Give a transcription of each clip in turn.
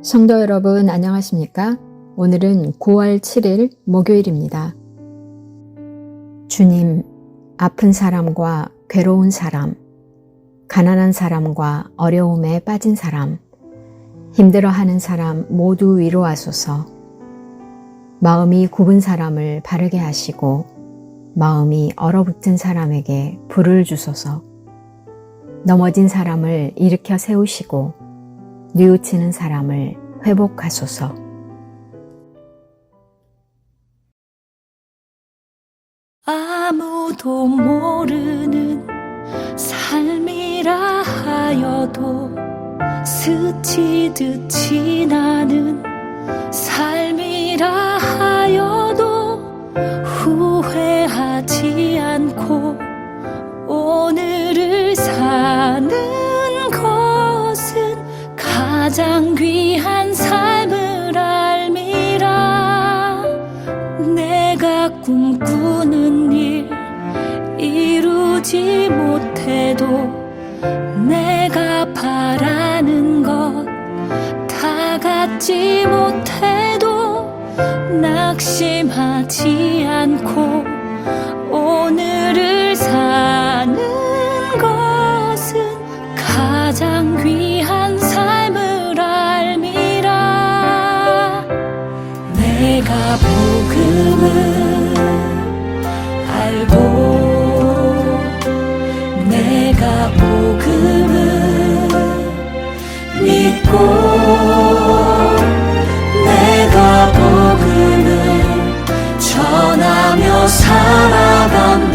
성도 여러분 안녕하십니까? 오늘은 9월 7일 목요일입니다. 주님, 아픈 사람과 괴로운 사람, 가난한 사람과 어려움에 빠진 사람, 힘들어하는 사람 모두 위로하소서. 마음이 굽은 사람을 바르게 하시고 마음이 얼어붙은 사람에게 불을 주소서. 넘어진 사람을 일으켜 세우시고 뉘우치는 사람을 회복하소서. 아무도 모르는 삶이라 하여도 스치듯 지나는 삶이라 하여도 후회하지 않고 오늘을 사는 것은 가장 귀한 삶을 알미라. 내가 꿈꾸는 일 이루지 못해도 내가 바라는 것 다 갖지 못해도 낙심하지 않고 오늘을 사는 것은 가장 귀한 삶을 알미라. 내가 복음을 알고 내가 복음을 믿고 내가 복음을 전하며 살아간다면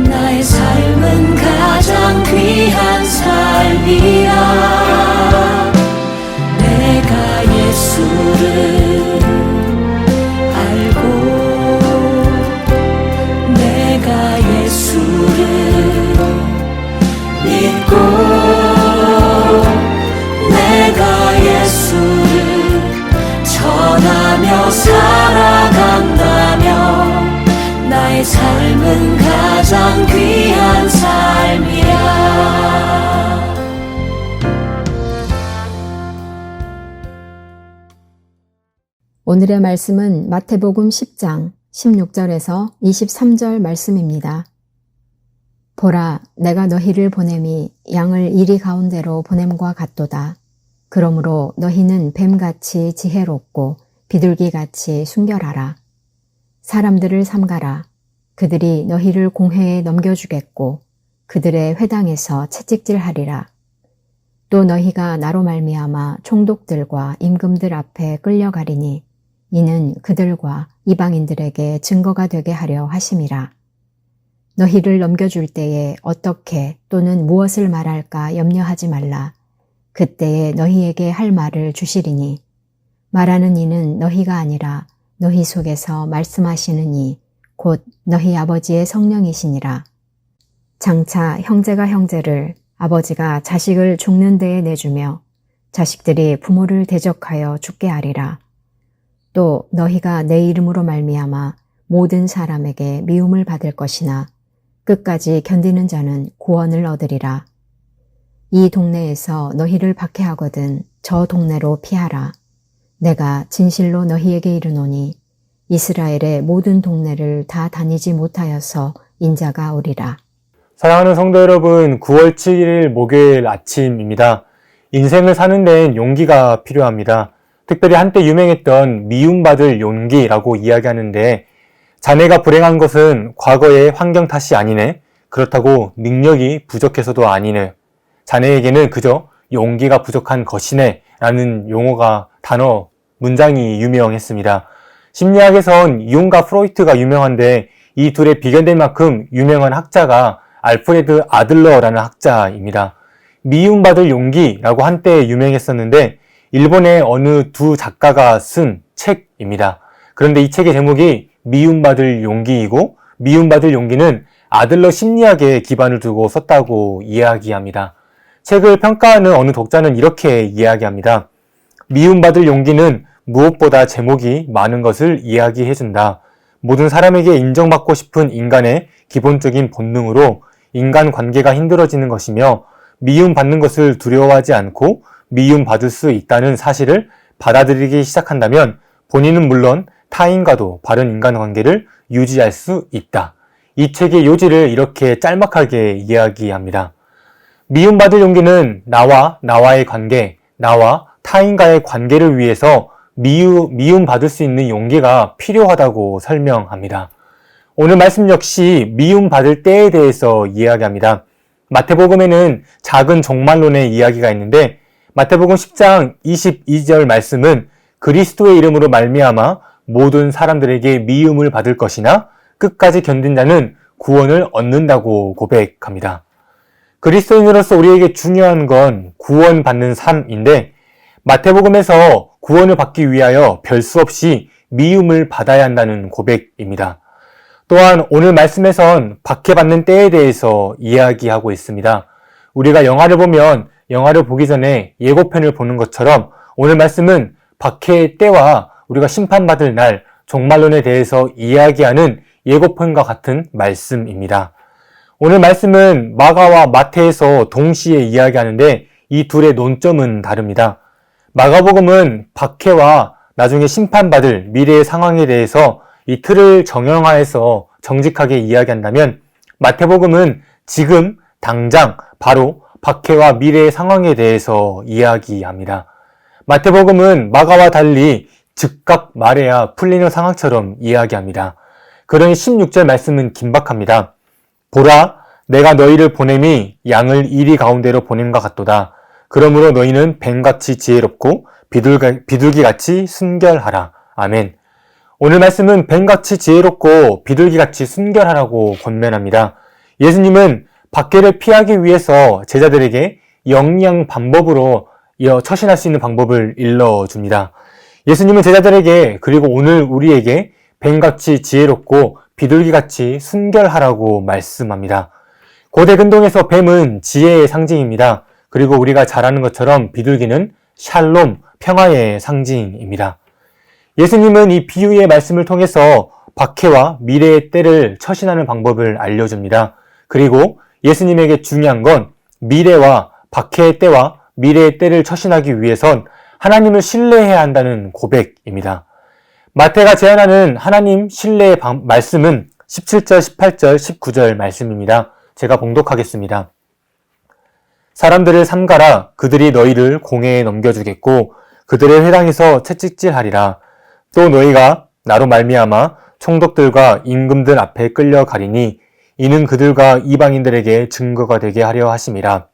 나의 삶은 가장 귀한 삶이야. 내가 예수를 알고 내가 예수를 믿고 내가 예수를 전하며 살아간다면 나의 삶은 가장 귀한 삶이야. 오늘의 말씀은 마태복음 10장 16절에서 23절 말씀입니다. 보라, 내가 너희를 보냄이 양을 이리 가운데로 보냄과 같도다. 그러므로 너희는 뱀같이 지혜롭고 비둘기같이 순결하라. 사람들을 삼가라. 그들이 너희를 공회에 넘겨주겠고 그들의 회당에서 채찍질하리라. 또 너희가 나로 말미암아 총독들과 임금들 앞에 끌려가리니 이는 그들과 이방인들에게 증거가 되게 하려 하심이라. 너희를 넘겨줄 때에 어떻게 또는 무엇을 말할까 염려하지 말라. 그때에 너희에게 할 말을 주시리니 말하는 이는 너희가 아니라 너희 속에서 말씀하시는 이 곧 너희 아버지의 성령이시니라. 장차 형제가 형제를 아버지가 자식을 죽는 데에 내주며 자식들이 부모를 대적하여 죽게 하리라. 또 너희가 내 이름으로 말미암아 모든 사람에게 미움을 받을 것이나 끝까지 견디는 자는 구원을 얻으리라. 이 동네에서 너희를 박해하거든 저 동네로 피하라. 내가 진실로 너희에게 이르노니 이스라엘의 모든 동네를 다 다니지 못하여서 인자가 오리라. 사랑하는 성도 여러분, 9월 7일 목요일 아침입니다. 인생을 사는 데엔 용기가 필요합니다. 특별히 한때 유명했던 미움받을 용기라고 이야기하는데 자네가 불행한 것은 과거의 환경 탓이 아니네. 그렇다고 능력이 부족해서도 아니네. 자네에게는 그저 용기가 부족한 것이네 라는 용어가 단어, 문장이 유명했습니다. 심리학에선 융과 프로이트가 유명한데 이 둘의 비견될 만큼 유명한 학자가 알프레드 아들러라는 학자입니다. 미움받을 용기라고 한때 유명했었는데 일본의 어느 두 작가가 쓴 책입니다. 그런데 이 책의 제목이 미움받을 용기이고 미움받을 용기는 아들러 심리학에 기반을 두고 썼다고 이야기합니다. 책을 평가하는 어느 독자는 이렇게 이야기합니다. 미움받을 용기는 무엇보다 제목이 많은 것을 이야기해준다. 모든 사람에게 인정받고 싶은 인간의 기본적인 본능으로 인간관계가 힘들어지는 것이며 미움받는 것을 두려워하지 않고 미움받을 수 있다는 사실을 받아들이기 시작한다면 본인은 물론 타인과도 바른 인간관계를 유지할 수 있다. 이 책의 요지를 이렇게 짤막하게 이야기합니다. 미움받을 용기는 나와의 관계, 나와 타인과의 관계를 위해서 미움받을 수 있는 용기가 필요하다고 설명합니다. 오늘 말씀 역시 미움받을 때에 대해서 이야기합니다. 마태복음에는 작은 종말론의 이야기가 있는데 마태복음 10장 22절 말씀은 그리스도의 이름으로 말미암아 모든 사람들에게 미움을 받을 것이나 끝까지 견딘 자는 구원을 얻는다고 고백합니다. 그리스도인으로서 우리에게 중요한 건 구원받는 삶인데 마태복음에서 구원을 받기 위하여 별 수 없이 미움을 받아야 한다는 고백입니다. 또한 오늘 말씀에선 박해받는 때에 대해서 이야기하고 있습니다. 우리가 영화를 보면 영화를 보기 전에 예고편을 보는 것처럼 오늘 말씀은 박해의 때와 우리가 심판받을 날 종말론에 대해서 이야기하는 예고편과 같은 말씀입니다. 오늘 말씀은 마가와 마태에서 동시에 이야기하는데 이 둘의 논점은 다릅니다. 마가복음은 박해와 나중에 심판받을 미래의 상황에 대해서 이 틀을 정형화해서 정직하게 이야기한다면 마태복음은 지금 당장 바로 박해와 미래의 상황에 대해서 이야기합니다. 마태복음은 마가와 달리 즉각 말해야 풀리는 상황처럼 이야기합니다. 그러니 16절 말씀은 긴박합니다. 보라, 내가 너희를 보냄이 양을 이리 가운데로 보냄과 같도다. 그러므로 너희는 뱀같이 지혜롭고 비둘기같이 순결하라. 아멘. 오늘 말씀은 뱀같이 지혜롭고 비둘기같이 순결하라고 권면합니다. 예수님은 박해를 피하기 위해서 제자들에게 영리한 방법으로 처신할 수 있는 방법을 일러줍니다. 예수님은 제자들에게 그리고 오늘 우리에게 뱀같이 지혜롭고 비둘기같이 순결하라고 말씀합니다. 고대 근동에서 뱀은 지혜의 상징입니다. 그리고 우리가 잘 아는 것처럼 비둘기는 샬롬, 평화의 상징입니다. 예수님은 이 비유의 말씀을 통해서 박해와 미래의 때를 처신하는 방법을 알려줍니다. 그리고 예수님에게 중요한 건 미래와 박해의 때와 미래의 때를 처신하기 위해선 하나님을 신뢰해야 한다는 고백입니다. 마태가 제안하는 하나님 신뢰의 말씀은 17절, 18절, 19절 말씀입니다. 제가 봉독하겠습니다. 사람들을 삼가라. 그들이 너희를 공회에 넘겨주겠고 그들의 회당에서 채찍질하리라. 또 너희가 나로 말미암아 총독들과 임금들 앞에 끌려가리니 이는 그들과 이방인들에게 증거가 되게 하려 하심이라.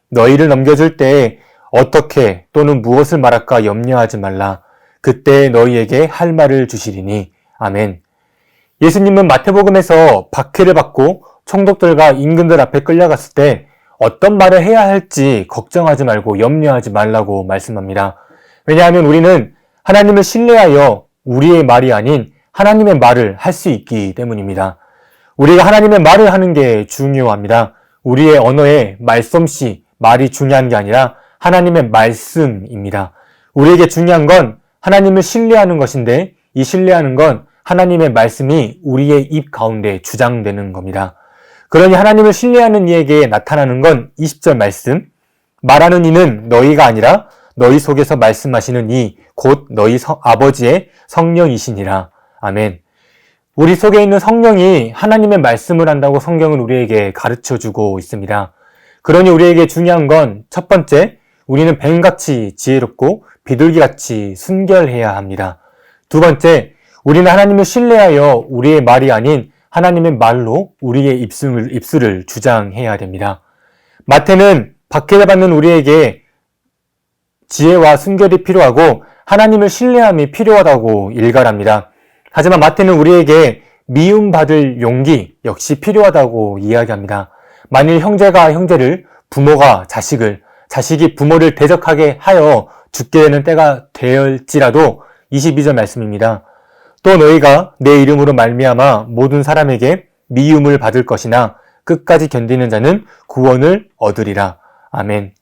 너희를 넘겨줄 때에 어떻게 또는 무엇을 말할까 염려하지 말라. 그때 너희에게 할 말을 주시리니. 아멘. 예수님은 마태복음에서 박해를 받고 총독들과 임금들 앞에 끌려갔을 때 어떤 말을 해야 할지 걱정하지 말고 염려하지 말라고 말씀합니다. 왜냐하면 우리는 하나님을 신뢰하여 우리의 말이 아닌 하나님의 말을 할 수 있기 때문입니다. 우리가 하나님의 말을 하는 게 중요합니다. 우리의 언어의 말솜씨, 말이 중요한 게 아니라 하나님의 말씀입니다. 우리에게 중요한 건 하나님을 신뢰하는 것인데 이 신뢰하는 건 하나님의 말씀이 우리의 입 가운데 주장되는 겁니다. 그러니 하나님을 신뢰하는 이에게 나타나는 건 20절 말씀, 말하는 이는 너희가 아니라 너희 속에서 말씀하시는 이 곧 너희 아버지의 성령이시니라. 아멘. 우리 속에 있는 성령이 하나님의 말씀을 한다고 성경은 우리에게 가르쳐주고 있습니다. 그러니 우리에게 중요한 건 첫 번째, 우리는 뱀같이 지혜롭고 비둘기같이 순결해야 합니다. 두 번째, 우리는 하나님을 신뢰하여 우리의 말이 아닌 하나님의 말로 우리의 입술을 주장해야 됩니다. 마태는 박해를 받는 우리에게 지혜와 순결이 필요하고 하나님을 신뢰함이 필요하다고 일갈합니다. 하지만 마태는 우리에게 미움받을 용기 역시 필요하다고 이야기합니다. 만일 형제가 형제를, 부모가 자식을, 자식이 부모를 대적하게 하여 죽게 되는 때가 될지라도 22절 말씀입니다. 또 너희가 내 이름으로 말미암아 모든 사람에게 미움을 받을 것이나 끝까지 견디는 자는 구원을 얻으리라. 아멘.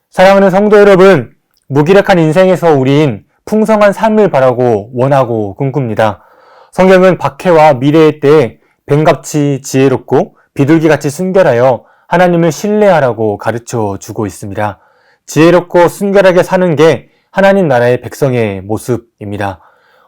사랑하는 성도 여러분, 무기력한 인생에서 우린 풍성한 삶을 바라고 원하고 꿈꿉니다. 성경은 박해와 미래의 때에 뱀같이 지혜롭고 비둘기같이 순결하여 하나님을 신뢰하라고 가르쳐 주고 있습니다. 지혜롭고 순결하게 사는 게 하나님 나라의 백성의 모습입니다.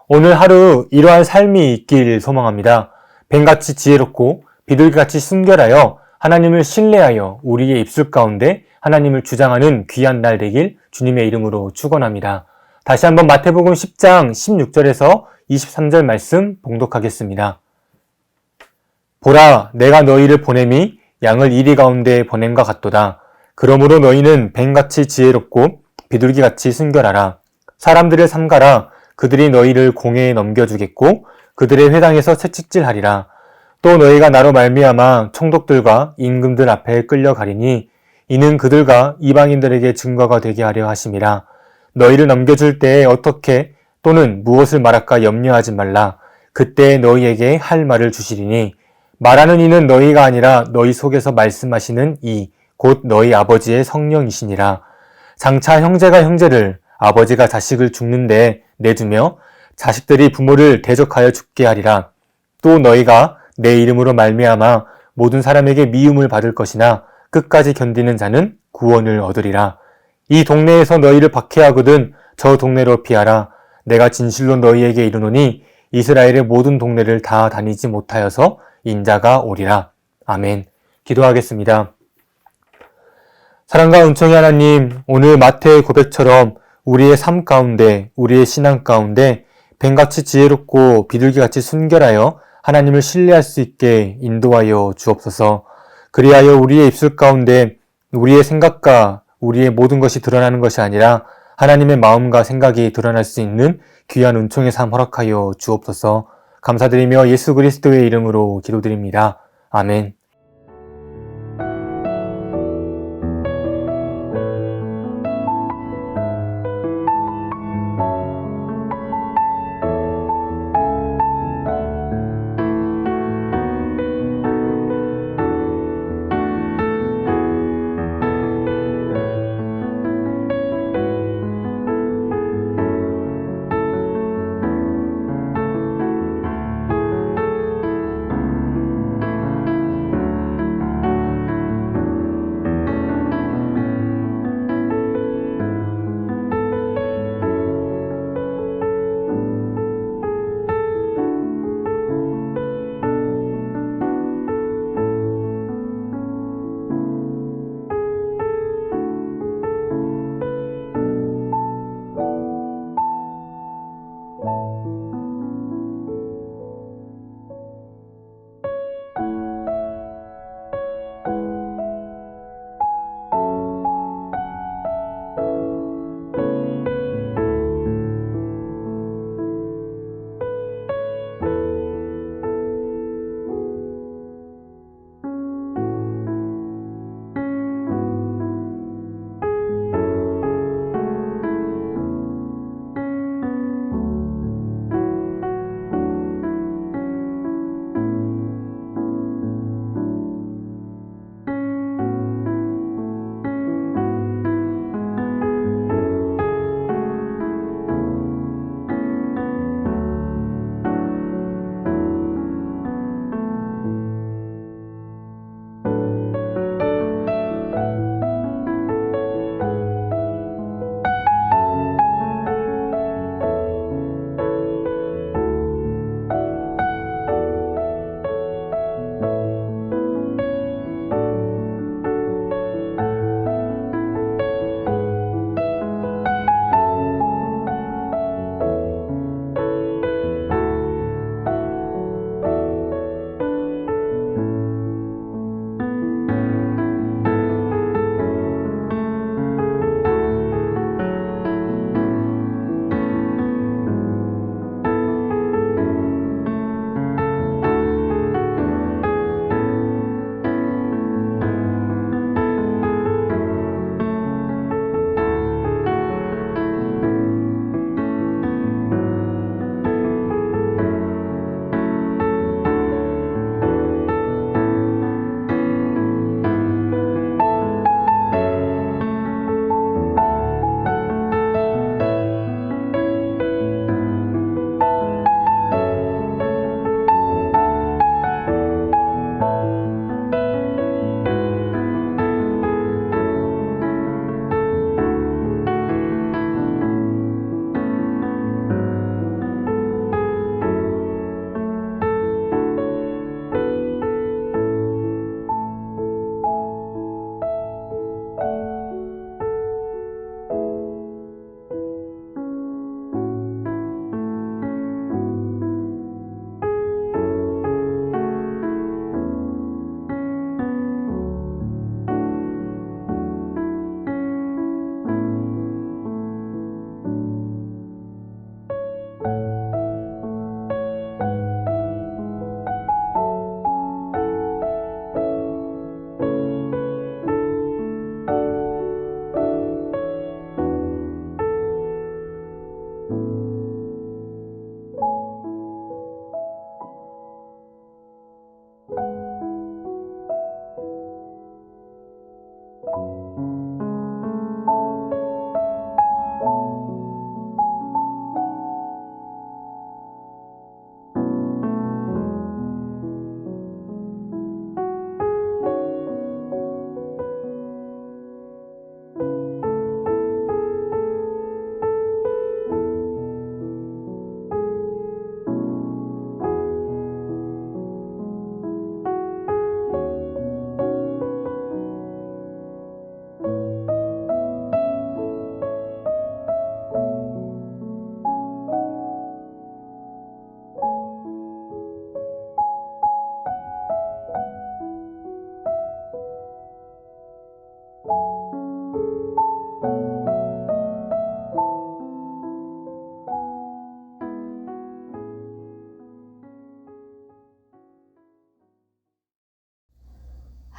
오늘 하루 이러한 삶이 있길 소망합니다. 뱀같이 지혜롭고 비둘기같이 순결하여 하나님을 신뢰하여 우리의 입술 가운데 하나님을 주장하는 귀한 날 되길 주님의 이름으로 축원합니다. 다시 한번 마태복음 10장 16절에서 23절 말씀 봉독하겠습니다. 보라, 내가 너희를 보냄이 양을 이리 가운데 보냄과 같도다. 그러므로 너희는 뱀같이 지혜롭고 비둘기같이 순결하라. 사람들을 삼가라. 그들이 너희를 공회에 넘겨주겠고 그들의 회당에서 채찍질하리라. 또 너희가 나로 말미암아 총독들과 임금들 앞에 끌려가리니 이는 그들과 이방인들에게 증거가 되게 하려 하심이라. 너희를 넘겨줄 때에 어떻게 또는 무엇을 말할까 염려하지 말라. 그때 너희에게 할 말을 주시리니 말하는 이는 너희가 아니라 너희 속에서 말씀하시는 이 곧 너희 아버지의 성령이시니라. 장차 형제가 형제를 아버지가 자식을 죽는데 내주며 자식들이 부모를 대적하여 죽게 하리라. 또 너희가 내 이름으로 말미암아 모든 사람에게 미움을 받을 것이나 끝까지 견디는 자는 구원을 얻으리라. 이 동네에서 너희를 박해하거든 저 동네로 피하라. 내가 진실로 너희에게 이르노니 이스라엘의 모든 동네를 다 다니지 못하여서 인자가 오리라. 아멘. 기도하겠습니다. 사랑과 은총의 하나님, 오늘 마태의 고백처럼 우리의 삶 가운데, 우리의 신앙 가운데 뱀같이 지혜롭고 비둘기같이 순결하여 하나님을 신뢰할 수 있게 인도하여 주옵소서. 그리하여 우리의 입술 가운데 우리의 생각과 우리의 모든 것이 드러나는 것이 아니라 하나님의 마음과 생각이 드러날 수 있는 귀한 은총의 삶 허락하여 주옵소서. 감사드리며 예수 그리스도의 이름으로 기도드립니다. 아멘.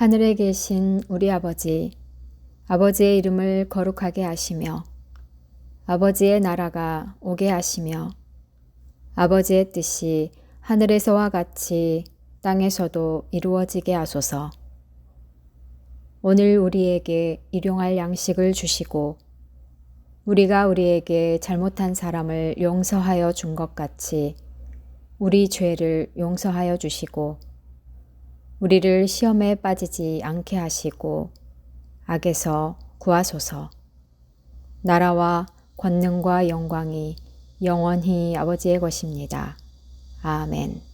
하늘에 계신 우리 아버지, 아버지의 이름을 거룩하게 하시며 아버지의 나라가 오게 하시며 아버지의 뜻이 하늘에서와 같이 땅에서도 이루어지게 하소서. 오늘 우리에게 일용할 양식을 주시고 우리가 우리에게 잘못한 사람을 용서하여 준 것 같이 우리 죄를 용서하여 주시고 우리를 시험에 빠지지 않게 하시고 악에서 구하소서. 나라와 권능과 영광이 영원히 아버지의 것입니다. 아멘.